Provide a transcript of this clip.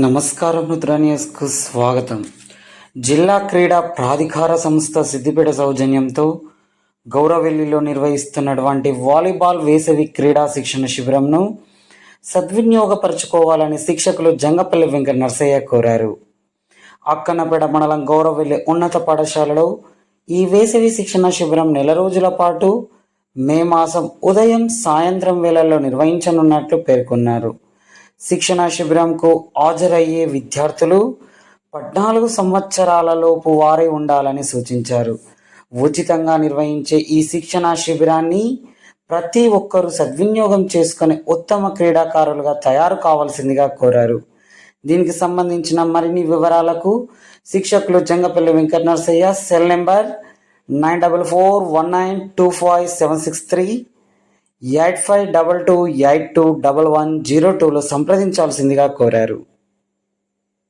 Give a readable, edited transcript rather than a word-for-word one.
నమస్కారం, రుద్ర న్యూస్కు స్వాగతం. జిల్లా క్రీడా ప్రాధికార సంస్థ సిద్దిపేట సౌజన్యంతో గౌరవెల్లిలో నిర్వహిస్తున్నటువంటి వాలీబాల్ వేసవి క్రీడా శిక్షణ శిబిరంను సద్వినియోగపరచుకోవాలని శిక్షకులు జంగపల్లి వెంకట నర్సయ్య కోరారు. అక్కన్నపేట మండలం గౌరవెల్లి ఉన్నత పాఠశాలలో ఈ వేసవి శిక్షణ శిబిరం నెల రోజుల పాటు మే మాసం ఉదయం సాయంత్రం వేళల్లో నిర్వహించనున్నట్లు పేర్కొన్నారు. శిక్షణ శిబిరంకు హాజరయ్యే విద్యార్థులు 14 సంవత్సరాలలోపు వారే ఉండాలని సూచించారు. ఉచితంగా నిర్వహించే ఈ శిక్షణ శిబిరాన్ని ప్రతి ఒక్కరూ సద్వినియోగం చేసుకుని ఉత్తమ క్రీడాకారులుగా తయారు కావాల్సిందిగా కోరారు. దీనికి సంబంధించిన మరిన్ని వివరాలకు శిక్షకులు జంగపల్లి వెంకట నర్సయ్య, సెల్ నెంబర్ 9441925763 8522821102లో సంప్రదించాల్సిందిగా కోరారు.